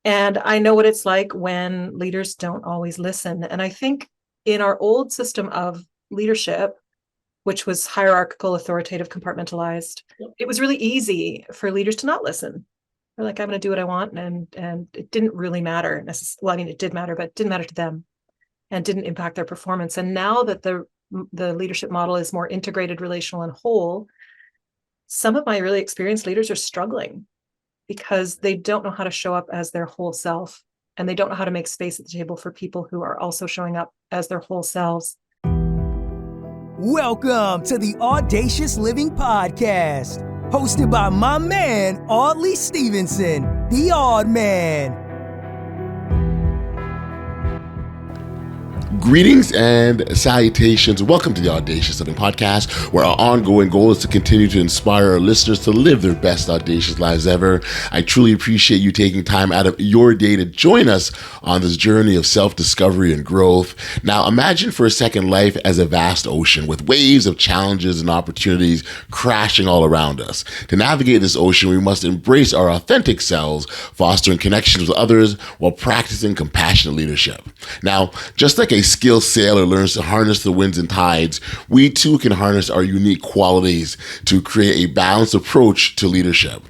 And I know what it's like when leaders don't always listen. And I think in our old system of leadership, which was hierarchical, authoritative, compartmentalized, it was really easy for leaders to not listen. They're like, I'm going to do what I want. And it didn't really matter. Well, I mean, it did matter, but it didn't matter to them and didn't impact their performance. And now that the leadership model is more integrated, relational, and whole, some of my really experienced leaders are struggling because they don't know how to show up as their whole self, and they don't know how to make space at the table for people who are also showing up as their whole selves. Welcome to the Audacious Living Podcast, hosted by my man, Audley Stephenson, the Odd Man. Greetings and salutations. Welcome to the Audacious Living Podcast, where our ongoing goal is to continue to inspire our listeners to live their best audacious lives ever. I truly appreciate you taking time out of your day to join us on this journey of self-discovery and growth. Now, imagine for a second life as a vast ocean with waves of challenges and opportunities crashing all around us. To navigate this ocean, we must embrace our authentic selves, fostering connections with others while practicing compassionate leadership. Now, just like a skilled sailor learns to harness the winds and tides, we too can harness our unique qualities to create a balanced approach to leadership.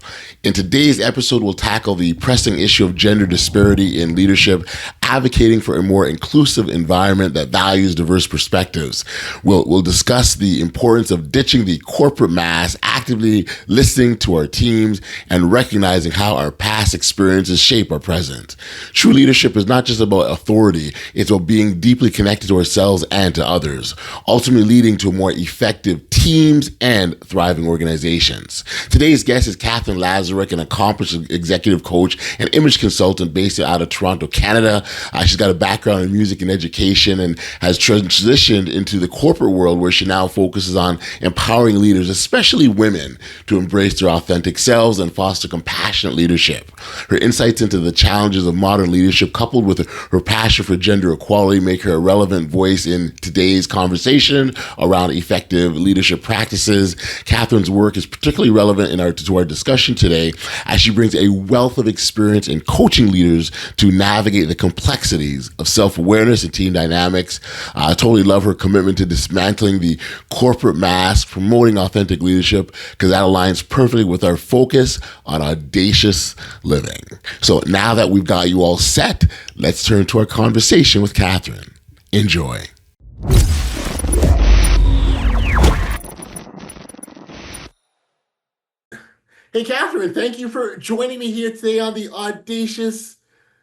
In today's episode, we'll tackle the pressing issue of gender disparity in leadership, advocating for a more inclusive environment that values diverse perspectives. We'll discuss the importance of ditching the corporate mass, actively listening to our teams, and recognizing how our past experiences shape our present. True leadership is not just about authority, it's about being deeply connected to ourselves and to others, ultimately leading to more effective teams and thriving organizations. Today's guest is Katherine Lazaruk, an accomplished executive coach and image consultant based out of Toronto, Canada. She's got a background in music and education and has transitioned into the corporate world, where she now focuses on empowering leaders, especially women, to embrace their authentic selves and foster compassionate leadership. Her insights into the challenges of modern leadership, coupled with her passion for gender equality, make her a relevant voice in today's conversation around effective leadership practices. Katherine's work is particularly relevant to our discussion today, as she brings a wealth of experience in coaching leaders to navigate the complexities of self-awareness and team dynamics. I totally love her commitment to dismantling the corporate mass, promoting authentic leadership, because that aligns perfectly with our focus on audacious living. So now that we've got you all set, let's turn to our conversation with Katherine. Enjoy. Hey, Katherine, thank you for joining me here today on the Audacious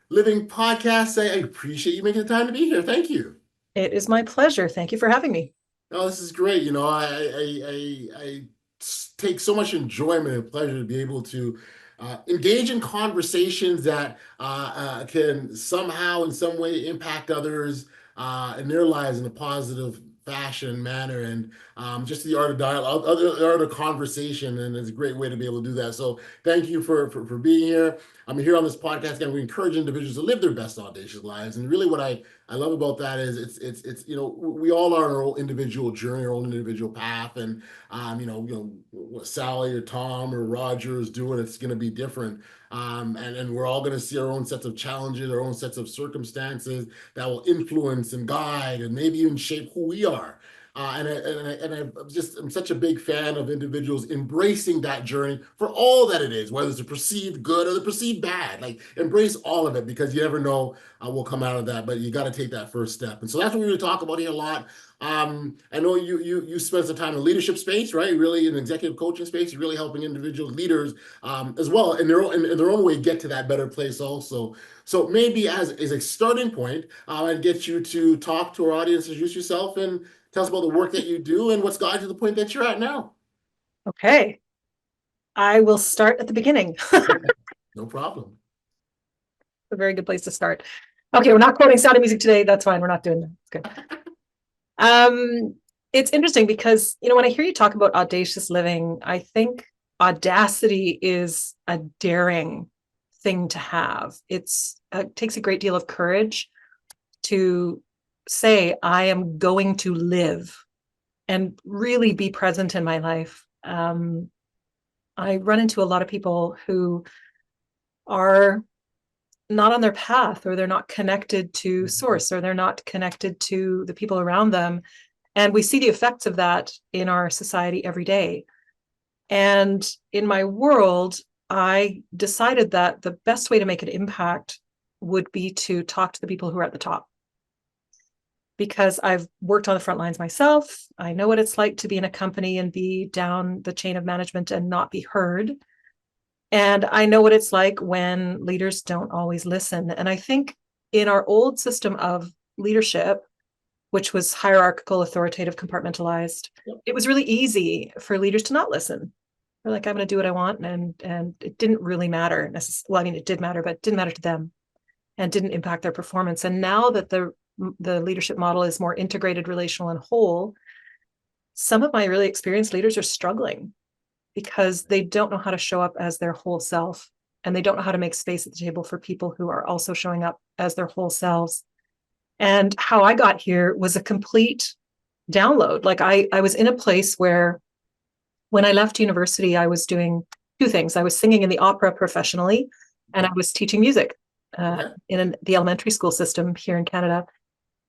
Living Podcast. I appreciate you making the time to be here. Thank you. It is my pleasure. Thank you for having me. Oh, this is great. You know, I take so much enjoyment and pleasure to be able to engage in conversations that can somehow, in some way, impact others in their lives in a positive fashion, manner, and just the art of dialogue, the art of conversation, and it's a great way to be able to do that. So thank you for being here. I'm here on this podcast, and we encourage individuals to live their best audacious lives. And really what I love about that is it's you know, we all are on our own individual journey, our own individual path, and what Sally or Tom or Roger is doing, it's going to be different. And we're all going to see our own sets of challenges, our own sets of circumstances that will influence and guide and maybe even shape who we are. I'm such a big fan of individuals embracing that journey for all that it is, whether it's the perceived good or the perceived bad. Like, embrace all of it, because you never know what will come out of that. But you got to take that first step. And so that's what we're going to talk about here a lot. I know you spend some time in the leadership space, right? Really in executive coaching space, you're really helping individual leaders as well in their own way get to that better place also. So maybe as a starting point, I'd get you to talk to our audience, introduce yourself, and tell us about the work that you do and what's got you to the point that you're at now. Okay. I will start at the beginning. No problem. A very good place to start. Okay, we're not quoting Sound of Music today. That's fine. We're not doing that. It's good. It's interesting because, when I hear you talk about audacious living, I think audacity is a daring thing to have. It takes a great deal of courage to say, I am going to live and really be present in my life. I run into a lot of people who are not on their path, or they're not connected to source, or they're not connected to the people around them. And we see the effects of that in our society every day. And in my world, I decided that the best way to make an impact would be to talk to the people who are at the top. Because I've worked on the front lines myself. I know what it's like to be in a company and be down the chain of management and not be heard. And I know what it's like when leaders don't always listen. And I think in our old system of leadership, which was hierarchical, authoritative, compartmentalized, it was really easy for leaders to not listen. They're like, I'm going to do what I want. And it didn't really matter. Well, I mean, it did matter, but it didn't matter to them and didn't impact their performance. And now that the leadership model is more integrated, relational, and whole, some of my really experienced leaders are struggling because they don't know how to show up as their whole self, and they don't know how to make space at the table for people who are also showing up as their whole selves. And how I got here was a complete download. Like I was in a place where when I left university, I was doing two things. I was singing in the opera professionally, and I was teaching music in the elementary school system here in Canada.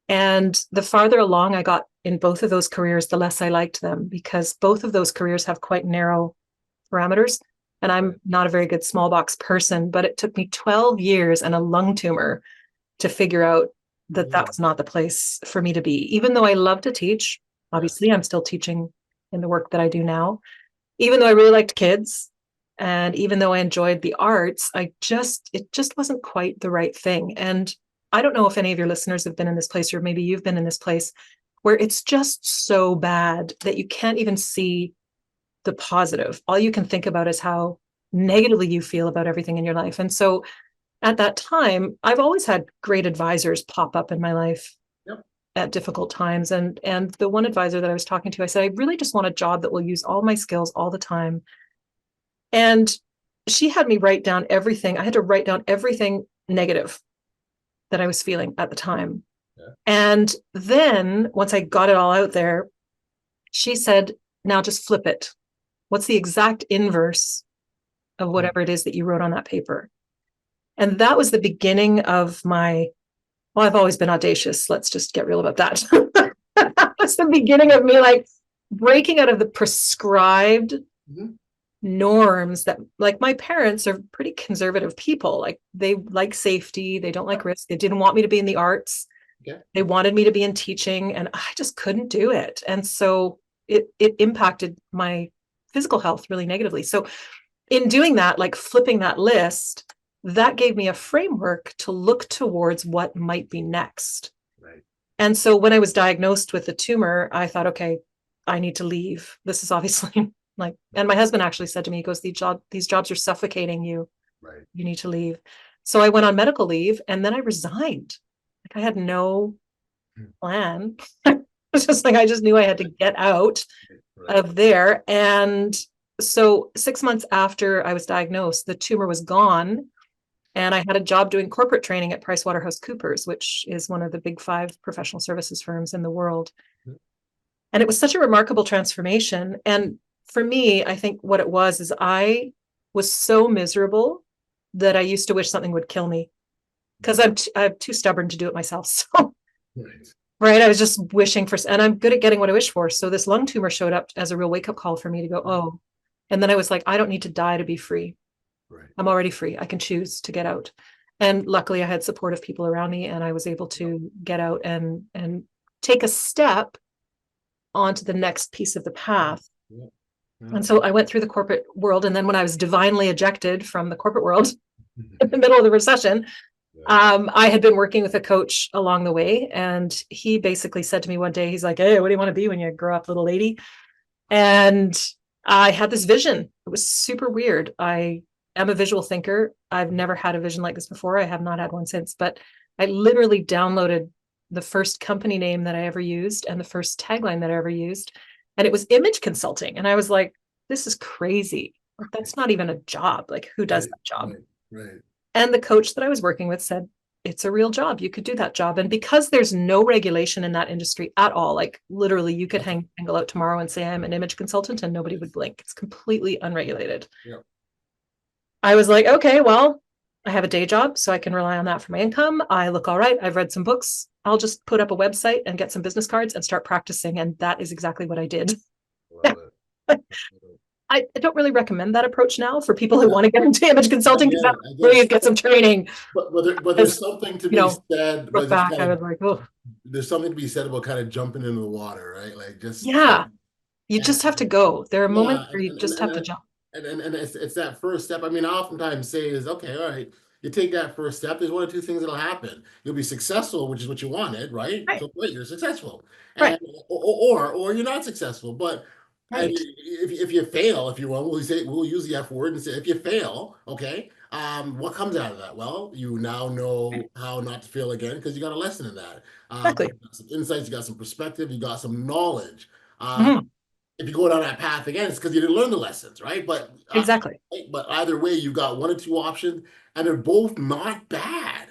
And the farther along I got in both of those careers, the less I liked them, because both of those careers have quite narrow parameters. And I'm not a very good small box person, but it took me 12 years and a lung tumor to figure out that that was not the place for me to be. Even though I love to teach, obviously I'm still teaching in the work that I do now. Even though I really liked kids, and even though I enjoyed the arts, it just wasn't quite the right thing. And I don't know if any of your listeners have been in this place, or maybe you've been in this place where it's just so bad that you can't even see the positive. All you can think about is how negatively you feel about everything in your life. And so at that time, I've always had great advisors pop up in my life at difficult times. And the one advisor that I was talking to, I said, I really just want a job that will use all my skills all the time. And she had me write down everything. I had to write down everything negative that I was feeling at the time. And then once I got it all out there, she said, now just flip it. What's the exact inverse of whatever it is that you wrote on that paper? And that was the beginning of my, well, I've always been audacious. Let's just get real about that. That was the beginning of me like breaking out of the prescribed norms that, like, my parents are pretty conservative people. Like, they like safety. They don't like risk. They didn't want me to be in the arts. They wanted me to be in teaching, and I just couldn't do it. And so it impacted my physical health really negatively. So in doing that, like flipping that list, that gave me a framework to look towards what might be next. And so when I was diagnosed with the tumor, I thought, okay, I need to leave. This is obviously like, and my husband actually said to me, he goes, these jobs are suffocating you. You need to leave. So I went on medical leave, and then I resigned. Like, I had no plan. It's just like, I just knew I had to get out of there. And so 6 months after I was diagnosed, the tumor was gone. And I had a job doing corporate training at PricewaterhouseCoopers, which is one of the big 5 professional services firms in the world. And it was such a remarkable transformation. And for me, I think what it was is I was so miserable that I used to wish something would kill me, because I'm too stubborn to do it myself. So, right. I was just wishing for, and I'm good at getting what I wish for. So this lung tumor showed up as a real wake-up call for me to go, oh. And then I was like, I don't need to die to be free. I'm already free. I can choose to get out. And luckily I had supportive people around me, and I was able to get out and take a step onto the next piece of the path. And so I went through the corporate world. And then when I was divinely ejected from the corporate world in the middle of the recession, I had been working with a coach along the way. And he basically said to me one day, he's like, hey, what do you want to be when you grow up, little lady? And I had this vision. It was super weird. I am a visual thinker. I've never had a vision like this before. I have not had one since, but I literally downloaded the first company name that I ever used and the first tagline that I ever used. And it was image consulting. And I was like, this is crazy. Like, that's not even a job. Like, who does that job? And the coach that I was working with said, it's a real job. You could do that job. And because there's no regulation in that industry at all, like literally you could angle out tomorrow and say, I'm an image consultant, and nobody would blink. It's completely unregulated. I was like, okay, well, I have a day job, so I can rely on that for my income. I look all right. I've read some books. I'll just put up a website and get some business cards and start practicing. And that is exactly what I did. Love it. I don't really recommend that approach now for people who want to get into image consulting, because I please guess. get some training. But there's something to You be know, said, look but there's back, kind I of was like, oh, there's something to be said about kind of jumping into the water, right? Like just yeah, you and just have to go. There are yeah, moments where you just have to jump. and it's that first step. I mean, I oftentimes say is okay, all right. You take that first step. There's one or two things that'll happen. You'll be successful, which is what you wanted, right? Right, So great, you're successful, right, and or you're not successful. But and right. if you fail, if you will, we'll use the F word and say if you fail, okay. What comes out of that? Well, you now know how not to fail again because you got a lesson in that. Exactly. You got some insights, you got some perspective, you got some knowledge. Mhm, If you go down that path again, it's because you didn't learn the lessons, right? exactly. But either way, you got one or two options, and they're both not bad.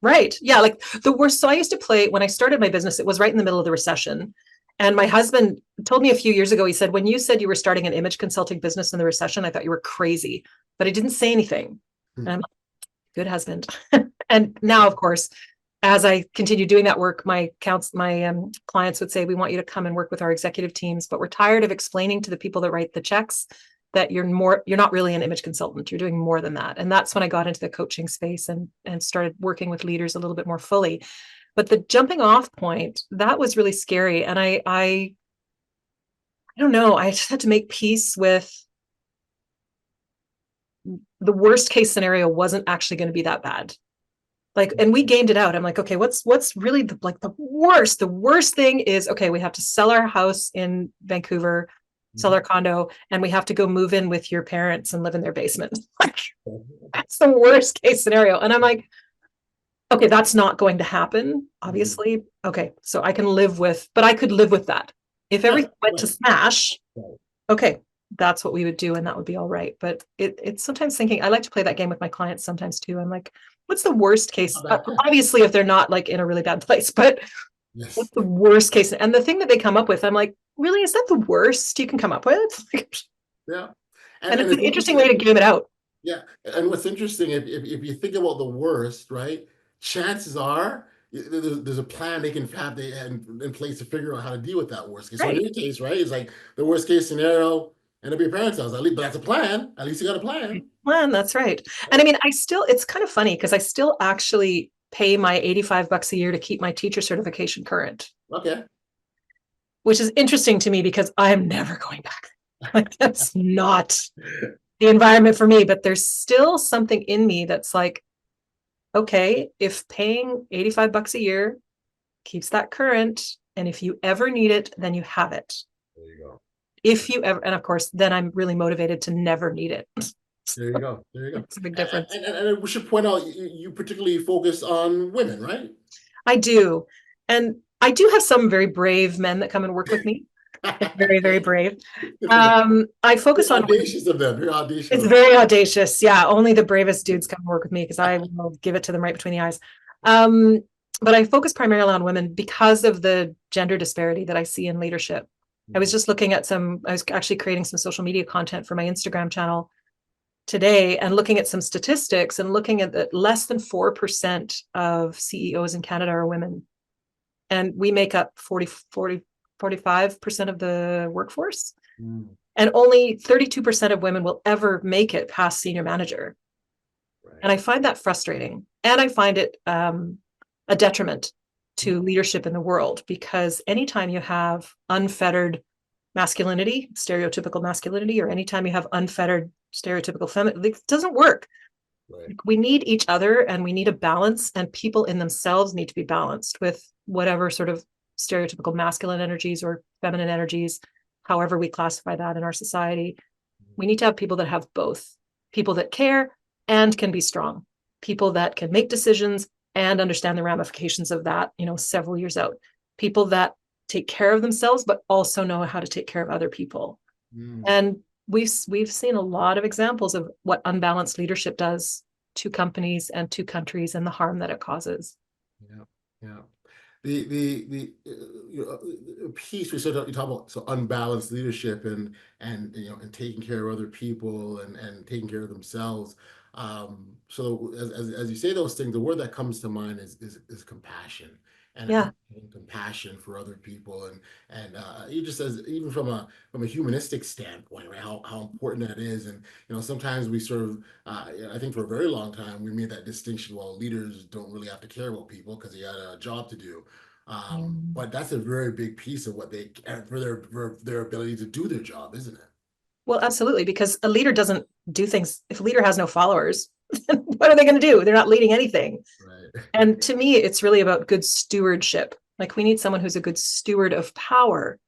Right. Yeah. Like the worst. So I used to play when I started my business, it was right in the middle of the recession. And my husband told me a few years ago, he said, when you said you were starting an image consulting business in the recession, I thought you were crazy, but I didn't say anything. And I'm like, good husband. And now, of course, as I continue doing that work, my clients would say, we want you to come and work with our executive teams, but we're tired of explaining to the people that write the checks that you're not really an image consultant. You're doing more than that. And that's when I got into the coaching space and started working with leaders a little bit more fully. But the jumping off point, that was really scary. And I don't know, I just had to make peace with the worst case scenario wasn't actually going to be that bad. Like, and we gamed it out. I'm like, okay, what's really the worst thing is, okay, we have to sell our house in Vancouver, sell our condo, and we have to go move in with your parents and live in their basement. Like, that's the worst case scenario. And I'm like, okay, that's not going to happen, obviously. Okay, so I can live with, but I could live with that. If Right, everything went to right, smash, right. okay, that's what we would do, and that would be all right. But it's sometimes thinking, I like to play that game with my clients sometimes too. I'm like, what's the worst case? Not bad. Yeah. Obviously, if they're not like in a really bad place, but Yes. what's the worst case? And the thing that they come up with, I'm like, really, is that the worst you can come up with? Yeah. And And it's an it's interesting interesting. way to game it out. Yeah. And what's interesting, if you think about the worst, right? Chances are there's a plan they can have in place to figure out how to deal with that worst case. So in Right. your case, right, it's like the worst case scenario, and it'll be your parents' house. At least, but that's a plan. At least you got a plan. Well, that's right. And I mean, it's kind of funny because I still actually pay my $85 a year to keep my teacher certification current, Okay. which is interesting to me because I'm never going back. Like, that's not the environment for me, but there's still something in me that's like, okay, if paying $85 a year keeps that current, and if you ever need it, then you have it. There you go. If you ever, and of course, then I'm really motivated to never need it. There you go. There you go. It's a big difference. And we should point out you particularly focus on women, right? I do. And I do have some very brave men that come and work with me. Very, very brave. Good for them. I Very focus on women. audacious of them. Very audacious. It's very audacious. Yeah, only the bravest dudes come and work with me because I will give it to them right between the eyes. Um, but I focus primarily on women because of the gender disparity that I see in leadership. I was just looking at I was actually creating some social media content for my Instagram channel today and looking at some statistics and looking at that less than 4% of CEOs in Canada are women. And we make up 45% of the workforce. Mm, And only 32% of women will ever make it past senior manager. right. And I find that frustrating. And I find it a detriment to leadership in the world, because anytime you have unfettered masculinity, stereotypical masculinity, or anytime you have unfettered stereotypical feminine, it doesn't work. Right. We need each other and we need a balance, and people in themselves need to be balanced with whatever sort of stereotypical masculine energies or feminine energies, however we classify that in our society. We need to have people that have both, people that care and can be strong, people that can make decisions and understand the ramifications of that, several years out, people that take care of themselves, but also know how to take care of other people. Mm, And we've seen a lot of examples of what unbalanced leadership does to companies and to countries and the harm that it causes. yeah. Yeah. Piece we said you talk about so unbalanced leadership and taking care of other people and taking care of themselves. So as you say those things, the word that comes to mind is compassion and Yeah. compassion for other people, and you just as even from a humanistic standpoint, right? How important that is, and sometimes we sort of I think for a very long time we made that distinction. Well, leaders don't really have to care about people because they got a job to do. Mm. But that's a very big piece of what they for their ability to do their job, isn't it? Well, absolutely, because a leader doesn't do things. If a leader has no followers, what are they going to do? They're not leading anything. Right. And to me, it's really about good stewardship. Like we need someone who's a good steward of power,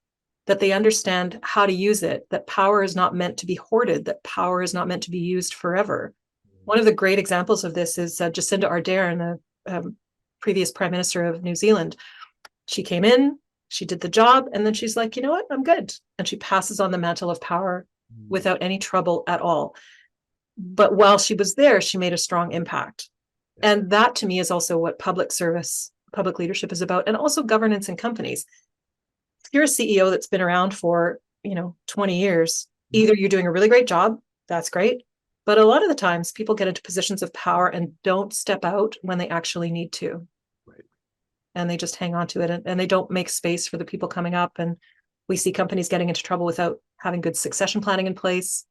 that they understand how to use it, that power is not meant to be hoarded, that power is not meant to be used forever. One of the great examples of this is Jacinda Ardern, the previous Prime Minister of New Zealand. She came in, she did the job, and then she's like, you know what, I'm good. And she passes on the mantle of power without any trouble at all. But while she was there, she made a strong impact. And that to me is also what public service, public leadership is about, and also governance in companies. If you're a CEO that's been around for, 20 years, either you're doing a really great job, that's great. But a lot of the times people get into positions of power and don't step out when they actually need to. Right. And they just hang on to it, and they don't make space for the people coming up. And we see companies getting into trouble without having good succession planning in place,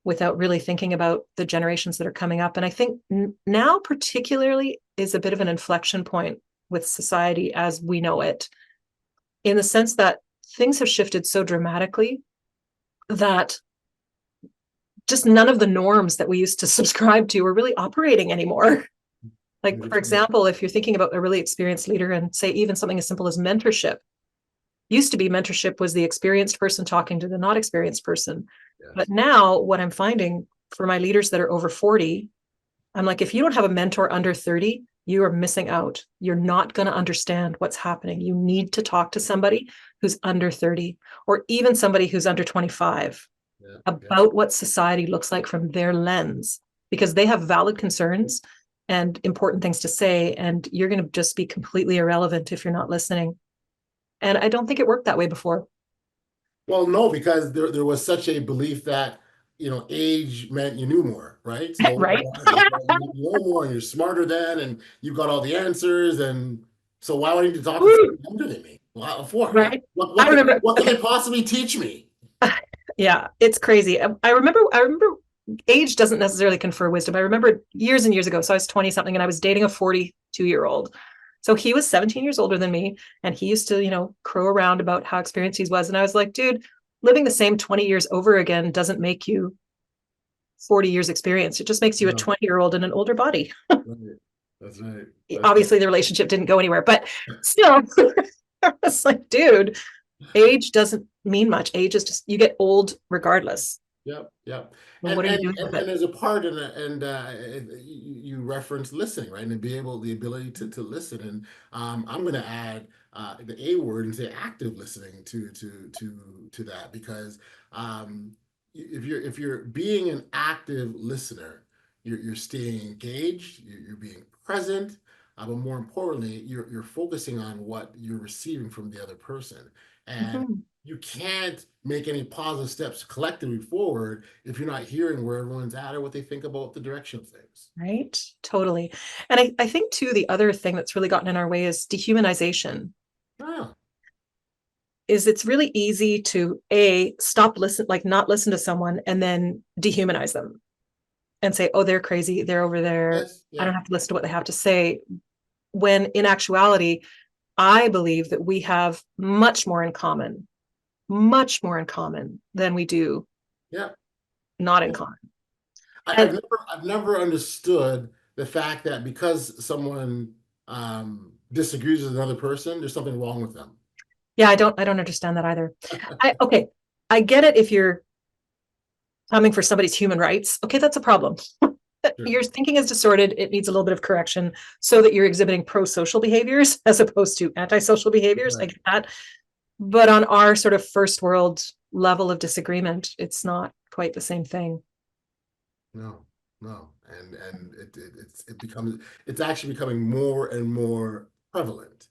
without really thinking about the generations that are coming up. And I think now particularly is a bit of an inflection point with society as we know it, in the sense that things have shifted so dramatically that just none of the norms that we used to subscribe to are really operating anymore. Like, for example, if you're thinking about a really experienced leader and say even something as simple as mentorship, used to be mentorship was the experienced person talking to the not experienced person. Yes. But now what I'm finding for my leaders that are over 40, I'm like, if you don't have a mentor under 30, you are missing out. You're not going to understand what's happening. You need to talk to somebody who's under 30, or even somebody who's under 25, about what society looks like from their lens, because they have valid concerns and important things to say. And you're going to just be completely irrelevant if you're not listening. And I don't think it worked that way before. Well, no, because there was such a belief that age meant you knew more, right? So Right. you know more and you're smarter than, and you've got all the answers, and so why would I need to talk to someone younger than me? Well, for Right. I remember. what could they possibly teach me? Yeah, it's crazy. I remember age doesn't necessarily confer wisdom. I remember years and years ago. So I was 20 something and I was dating a 42-year-old. So he was 17 years older than me. And he used to, crow around about how experienced he was. And I was like, dude, living the same 20 years over again doesn't make you 40 years experience. It just makes you a 20-year-old in an older body. Right. That's right. Obviously, the relationship didn't go anywhere, but still, I was like, dude, age doesn't mean much. Age is just, you get old regardless. Yep. Well, what are you doing with it? there's a part in it, and you reference listening, right? And the ability to listen. And I'm going to add the A word and say active listening to that, because if you're being an active listener, you're staying engaged, you're being present, but more importantly, you're focusing on what you're receiving from the other person. And you can't make any positive steps collectively forward if you're not hearing where everyone's at or what they think about the direction of things. Right. Totally. And I think too, the other thing that's really gotten in our way is dehumanization. Ah, Is it's really easy to not listen to someone and then dehumanize them and say, oh, they're crazy, they're over there, yes, I yeah. don't have to listen to what they have to say. When in actuality, I believe that we have much more in common than we do Yeah. not in common. I've never understood the fact that because someone disagrees with another person, there's something wrong with them. Yeah, I don't understand that either. Okay, I get it if you're coming for somebody's human rights. Okay, that's a problem. Sure. Your thinking is distorted. It needs a little bit of correction so that you're exhibiting pro-social behaviors as opposed to anti-social behaviors. Right. I get that. But on our sort of first world level of disagreement, it's not quite the same thing. No, and it's actually becoming more and more prevalent,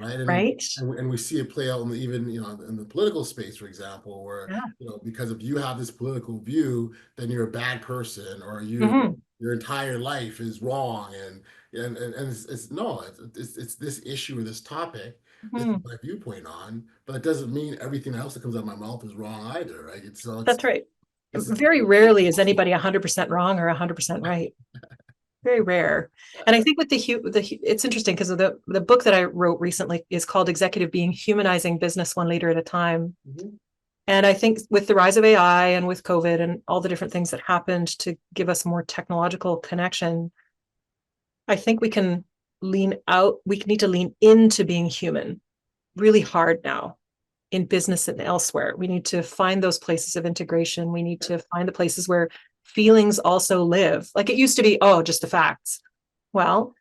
right? Right. And we see it play out even in the political space, for example, where Yeah. because if you have this political view, then you're a bad person, or Mhm. your entire life is wrong, and it's this issue or this topic. This is Mhm. my viewpoint on, but it doesn't mean everything else that comes out of my mouth is wrong either, right? That's right. it's Very rarely is anybody 100% wrong or 100% right. Very rare. And I think with it's interesting because of the book that I wrote recently is called Executive Being: Humanizing Business One Leader at a Time. Mhm. And I think with the rise of AI and with COVID and all the different things that happened to give us more technological connection, I think we can lean out. We need to lean into being human really hard now in business and elsewhere. We need to find those places of integration. We need to find the places where feelings also live. Like it used to be, oh, just the facts. Well,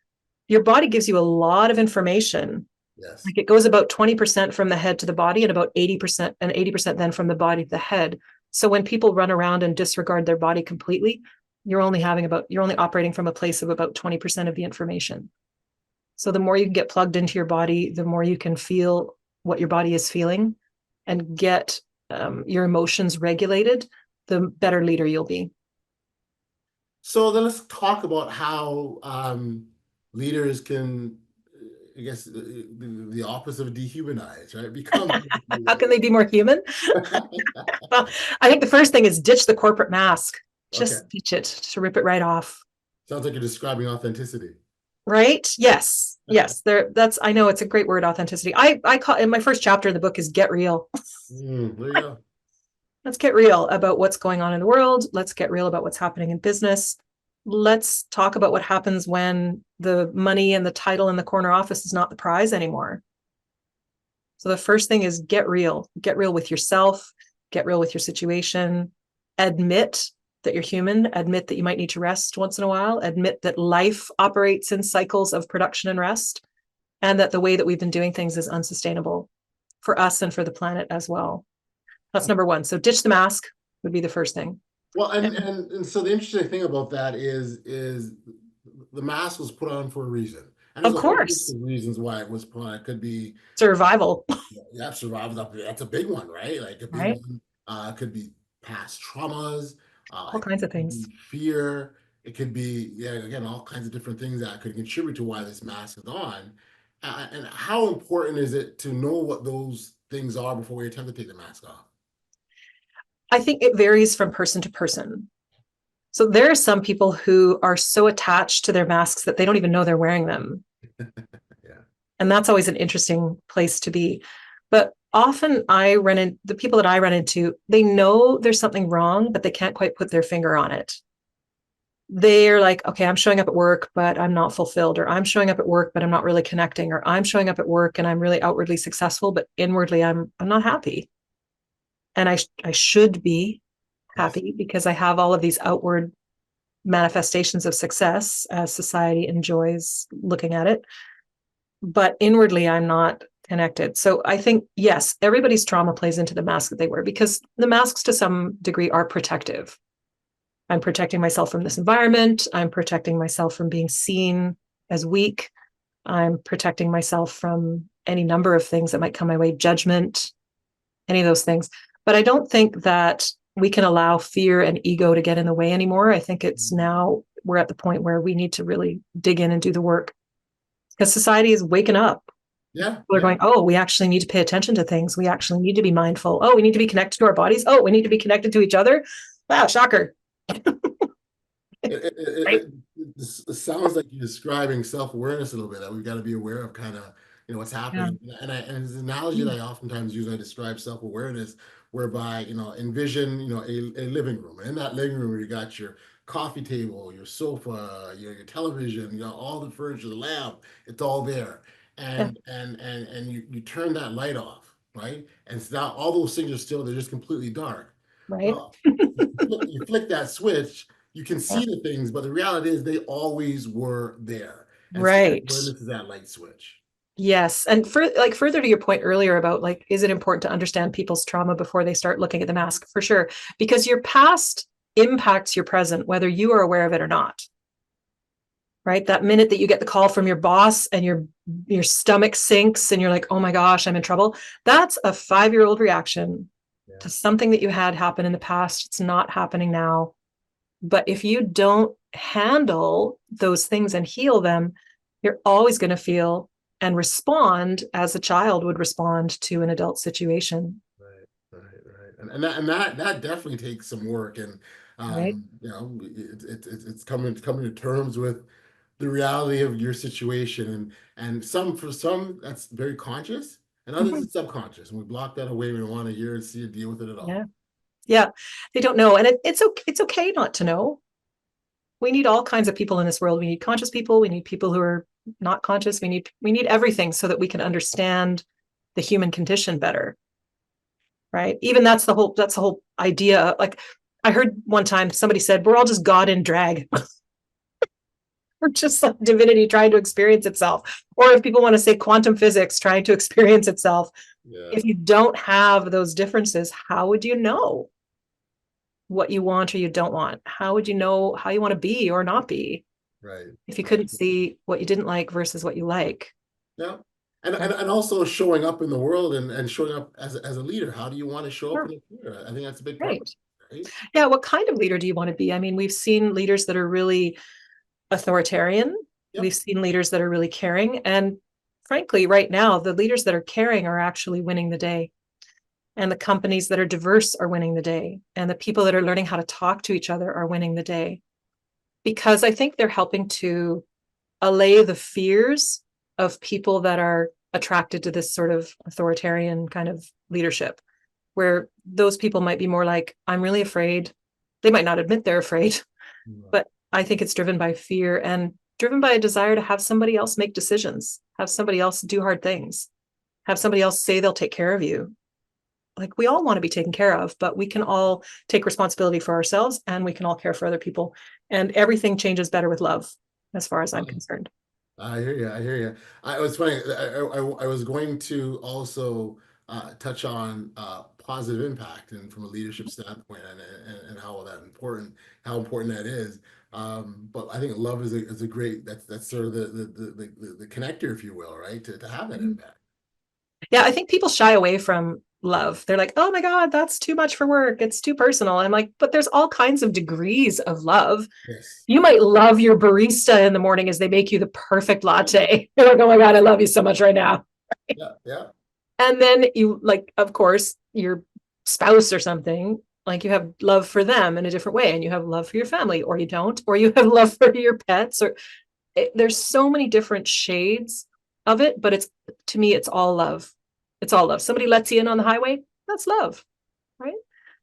your body gives you a lot of information. Yes. Like it goes about 20% from the head to the body and about 80% and 80% then from the body to the head. So when people run around and disregard their body completely, you're only operating from a place of about 20% of the information. So the more you can get plugged into your body, the more you can feel what your body is feeling and get your emotions regulated, the better leader you'll be. So then let's talk about how leaders can, I guess, the opposite of dehumanize, right? Become. How can they be more human? Well, I think the first thing is ditch the corporate mask. Okay. Just ditch it, to rip it right off. Sounds like you're describing authenticity. Right? Yes. Yes. I know it's a great word, authenticity. I call in my first chapter of the book is get real. There you go. Let's get real about what's going on in the world. Let's get real about what's happening in business. Let's talk about what happens when the money and the title in the corner office is not the prize anymore. So the first thing is get real with yourself, get real with your situation, admit that you're human, admit that you might need to rest once in a while, admit that life operates in cycles of production and rest, and that the way that we've been doing things is unsustainable for us and for the planet as well. That's number one. So ditch the mask would be the first thing. Well, and so the interesting thing about that is the mask was put on for a reason. And Of there's a whole list course, of reasons why it was put on. It could be survival, survival. That's a big one, right? Like a big right? one. Could be past traumas. All It kinds of could be things. fear. It could be, yeah, again, all kinds of different things that could contribute to why this mask is on. And how important is it to know what those things are before we attempt to take the mask off? I think it varies from person to person. So there are some people who are so attached to their masks that they don't even know they're wearing them. Yeah. And that's always an interesting place to be. But often the people that I run into, they know there's something wrong, but they can't quite put their finger on it. They're like, okay, I'm showing up at work, but I'm not fulfilled, or I'm showing up at work, but I'm not really connecting, or I'm showing up at work and I'm really outwardly successful, but inwardly I'm not happy. And I should be Yes. happy because I have all of these outward manifestations of success as society enjoys looking at it. But inwardly, I'm not connected. So I think, yes, everybody's trauma plays into the mask that they wear because the masks to some degree are protective. I'm protecting myself from this environment. I'm protecting myself from being seen as weak. I'm protecting myself from any number of things that might come my way, judgment, any of those things. But I don't think that we can allow fear and ego to get in the way anymore. I think we're at the point where we need to really dig in and do the work because society is waking up. Yeah. People are going, oh, we actually need to pay attention to things. We actually need to be mindful. Oh, we need to be connected to our bodies. Oh, we need to be connected to each other. Wow, shocker. Right? It sounds like you're describing self-awareness a little bit, that we've got to be aware of kind of, what's Yeah. happening. And it's an analogy that I oftentimes use when I describe self-awareness, whereby, envision, a living room. And in that living room, you got your coffee table, your sofa, your television, all the furniture, the lamp, it's all there. Yeah. And you turn that light off, right? And so now all those things are still, they're just completely dark. Right. Well, you flick that switch, you can Yeah. see the things, but the reality is they always were there. And Right. awareness is that light switch. Yes. And further to your point earlier about is it important to understand people's trauma before they start looking at the mask? For sure. Because your past impacts your present, whether you are aware of it or not. Right. That minute that you get the call from your boss and your stomach sinks and you're like, oh my gosh, I'm in trouble. That's a 5-year-old reaction to something that you had happen in the past. It's not happening now. But if you don't handle those things and heal them, you're always going to feel and respond as a child would respond to an adult situation. And that definitely takes some work, and Right. it's coming to terms with the reality of your situation, and for some that's very conscious, and others Mhm. it's subconscious, and we block that away. We don't want to hear and see or deal with it at Yeah. all. Yeah. They don't know. And it's okay not to know. We need all kinds of people in this world. We need conscious people. We need people who are not conscious. We need everything so that we can understand the human condition better. Right. Even that's the whole idea. Like I heard one time somebody said, we're all just God in drag. We're just like divinity trying to experience itself. Or if people want to say quantum physics trying to experience itself. Yeah, If you don't have those differences, how would you know what you want or you don't want? How would you know how you want to be or not be right, if you right. couldn't see what you didn't like versus what you like? Yeah. And, Yeah. and and also showing up in the world, and showing up as a leader. How do you want to show up Sure. in a career? I think that's a big part Right. of it, right? Yeah. What kind of leader do you want to be? I mean, we've seen leaders that are really authoritarian. Yep. We've seen leaders that are really caring. And frankly, right now, the leaders that are caring are actually winning the day. And the companies that are diverse are winning the day. And the people that are learning how to talk to each other are winning the day. Because I think they're helping to allay the fears of people that are attracted to this sort of authoritarian kind of leadership, where those people might be more like, I'm really afraid. They might not admit they're afraid, but I think it's driven by fear and driven by a desire to have somebody else make decisions, have somebody else do hard things, have somebody else say they'll take care of you. Like we all want to be taken care of, but we can all take responsibility for ourselves and we can all care for other people. And everything changes better with love, as far as I'm concerned. I hear you. I hear you. It was funny. I was going to also touch on positive impact, and from a leadership standpoint, and how important that is. But I think love is a great, that's sort of the connector, if you will, right? To have that Mhm. impact. Yeah, I think people shy away from love. They're like, oh my God, that's too much for work. It's too personal. I'm like, but there's all kinds of degrees of love. Yes. You might love your barista in the morning as they make you the perfect latte. You're like, oh my God, I love you so much right now. Yeah. Yeah. And then you like, of course, your spouse or something, like you have love for them in a different way, and you have love for your family, or you don't, or you have love for your pets, or there's so many different shades of it, but it's to me, it's all love. It's all love. Somebody lets you in on the highway, that's love, right?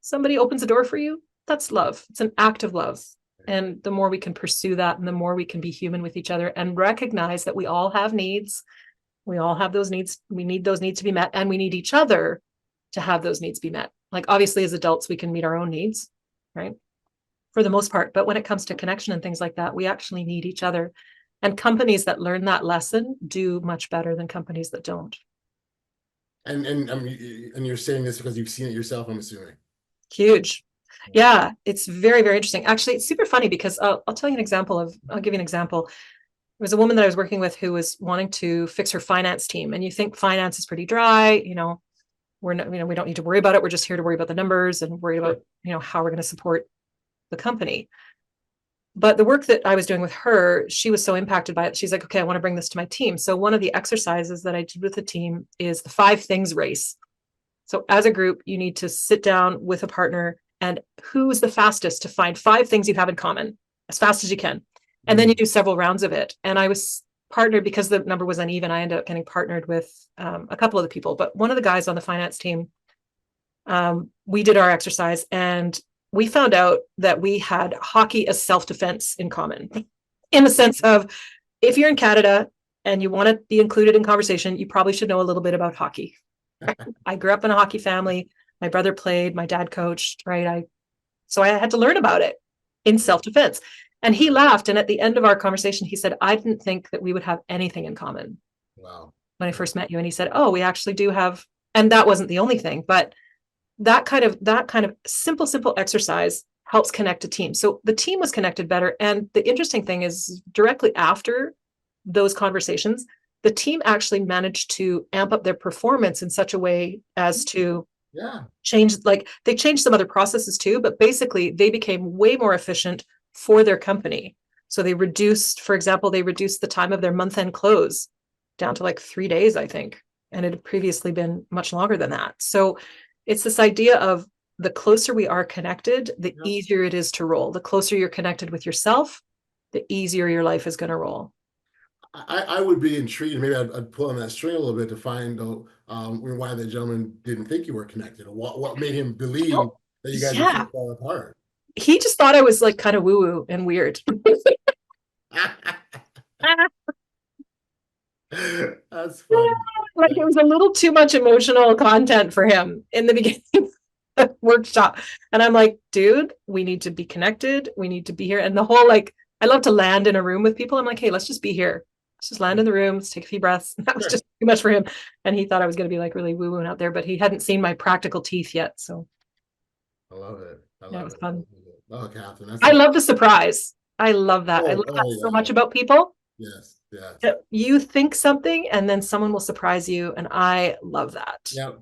Somebody opens a door for you, that's love. It's an act of love. And the more we can pursue that, and the more we can be human with each other and recognize that we all have needs. We all have those needs. We need those needs to be met, and we need each other to have those needs be met. Like obviously as adults, we can meet our own needs, right? For the most part. But when it comes to connection and things like that, we actually need each other. And companies that learn that lesson do much better than companies that don't. And you're saying this because you've seen it yourself, I'm assuming. Huge. Yeah, it's very, very interesting. Actually, it's super funny because I'll tell you an example I'll give you an example. There was a woman that I was working with who was wanting to fix her finance team. And you think finance is pretty dry, we're not, we don't need to worry about it. We're just here to worry about the numbers and worry about, how we're going to support the company. But the work that I was doing with her, she was so impacted by it. She's like, okay, I want to bring this to my team. So one of the exercises that I did with the team is the 5 things race. So as a group, you need to sit down with a partner and who is the fastest to find 5 things you have in common as fast as you can. And then you do several rounds of it. And I was partnered because the number was uneven. I ended up getting partnered with a couple of the people, but one of the guys on the finance team, we did our exercise and we found out that we had hockey as self-defense in common, in the sense of if you're in Canada and you want to be included in conversation, you probably should know a little bit about hockey. I grew up in a hockey family. My brother played, my dad coached, right? So I had to learn about it in self-defense. And he laughed. And at the end of our conversation, he said, I didn't think that we would have anything in common Wow. when I first met you. And he said, oh, we actually do have, and that wasn't the only thing, but that kind of simple exercise helps connect a team. So the team was connected better. And the interesting thing is directly after those conversations, the team actually managed to amp up their performance in such a way as to change, like they changed some other processes too, but basically they became way more efficient for their company So they reduced, for example, the time of their month-end close down to like 3 days, I think. And it had previously been much longer than that. So it's this idea of the closer we are connected, the easier it is to roll. The closer you're connected with yourself, the easier your life is going to roll. I would be intrigued. Maybe I'd pull on that string a little bit to find out why the gentleman didn't think you were connected, or what made him believe that you guys were so far apart. He just thought I was like kind of woo-woo and weird. That's funny. Like it was a little too much emotional content for him in the beginning workshop. And I'm like, dude, we need to be connected. We need to be here. And the whole, like, I love to land in a room with people. I'm like, hey, let's just be here. Let's just land in the room. Let's take a few breaths. That was just too much for him. And he thought I was going to be like really woo-woo out there, but he hadn't seen my practical teeth yet. So I love it. It was fun. Oh, Catherine. I love the surprise. I love that. I love that so much about people. Yes. You think something and then someone will surprise you. And I love that. Yeah.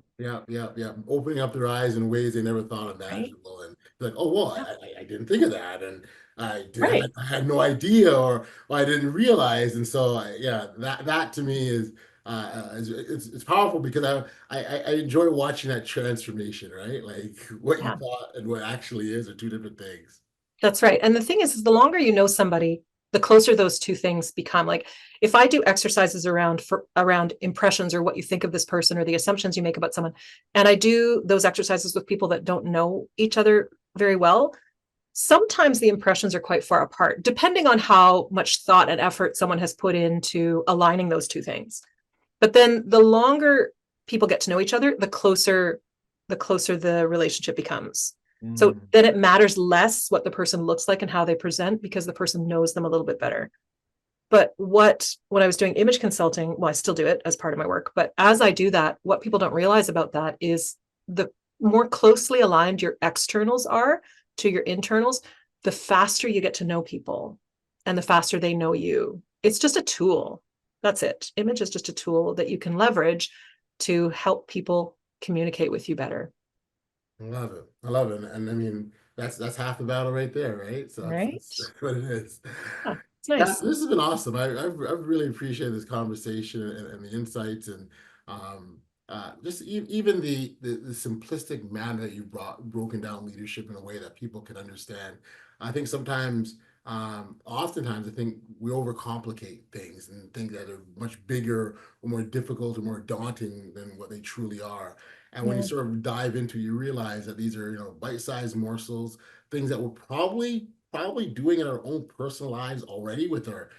Opening up their eyes in ways they never thought imaginable. Right? And like, oh, well, I didn't think of that. And I had no idea, or I didn't realize. And so, that to me is it's powerful, because I enjoy watching that transformation, right? Like what you thought and what actually is are two different things. That's right. And the thing is the longer you know somebody, the closer those two things become. Like if I do exercises around impressions, or what you think of this person, or the assumptions you make about someone, and I do those exercises with people that don't know each other very well, sometimes the impressions are quite far apart, depending on how much thought and effort someone has put into aligning those two things. But then the longer people get to know each other, the closer the relationship becomes. So then it matters less what the person looks like and how they present, because the person knows them a little bit better. But when I was doing image consulting, well, I still do it as part of my work, but as I do that, what people don't realize about that is the more closely aligned your externals are to your internals, the faster you get to know people and the faster they know you. It's just a tool. That's it. Image is just a tool that you can leverage to help people communicate with you better. I love it. And I mean, that's half the battle right there, right? So that's what it is. Yeah, it's nice. This has been awesome. I've really appreciated this conversation and the insights, and just even the simplistic manner that you broken down leadership in a way that people can understand. I think oftentimes I think we overcomplicate things and think that they're much bigger or more difficult or more daunting than what they truly are. And when you sort of dive into, you realize that these are, bite-sized morsels, things that we're probably doing in our own personal lives already with our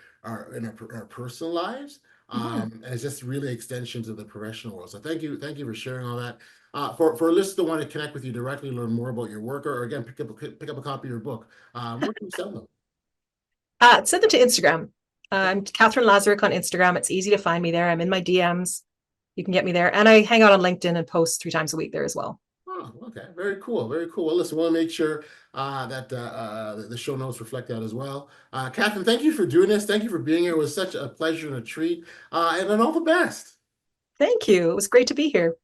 personal lives. And it's just really extensions of the professional world. So thank you for sharing all that. For listeners that want to connect with you directly, learn more about your work, or again pick up a copy of your book, where can you send them? Send them to Instagram. I'm Katherine Lazaruk on Instagram. It's easy to find me there. I'm in my DMs. You can get me there. And I hang out on LinkedIn and post 3 times a week there as well. Oh, okay. Very cool. Well, listen, we'll make sure that the show notes reflect that as well. Katherine, thank you for doing this. Thank you for being here. It was such a pleasure and a treat. And then all the best. Thank you. It was great to be here.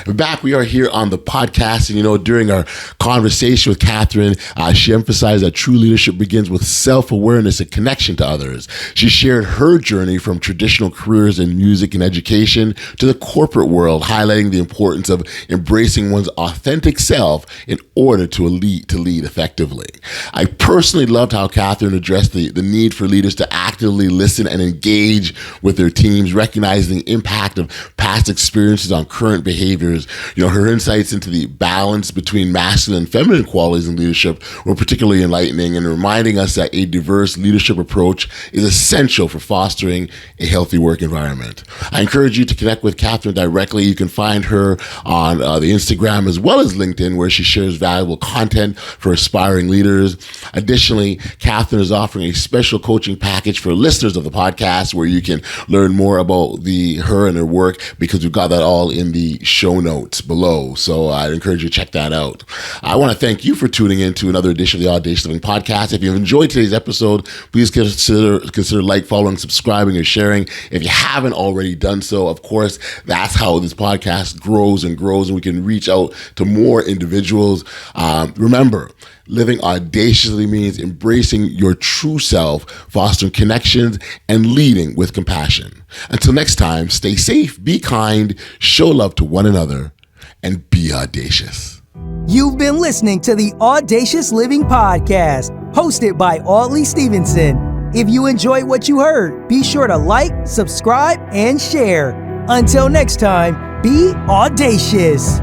Back, we are here on the podcast, and during our conversation with Katherine, she emphasized that true leadership begins with self-awareness and connection to others. She shared her journey from traditional careers in music and education to the corporate world, highlighting the importance of embracing one's authentic self in order to lead effectively. I personally loved how Katherine addressed the need for leaders to actively listen and engage with their teams, recognizing the impact of past experiences on current behaviors. Her insights into the balance between masculine and feminine qualities in leadership were particularly enlightening, and reminding us that a diverse leadership approach is essential for fostering a healthy work environment. I encourage you to connect with Katherine directly. You can find her on the Instagram as well as LinkedIn, where she shares valuable content for aspiring leaders. Additionally, Katherine is offering a special coaching package for listeners of the podcast, where you can learn more about her and her work, because we've got that all in the show notes below. So I encourage you to check that out. I want to thank you for tuning in to another edition of the Audacious Living Podcast. If you've enjoyed today's episode, please consider like, following, subscribing, and sharing. If you haven't already done so, of course, that's how this podcast grows and grows, and we can reach out to more individuals. Remember, living audaciously means embracing your true self, fostering connections, and leading with compassion. Until next time, stay safe, be kind, show love to one another, and be audacious. You've been listening to the Audacious Living Podcast, hosted by Audley Stephenson. If you enjoyed what you heard, be sure to like, subscribe, and share. Until next time, be audacious.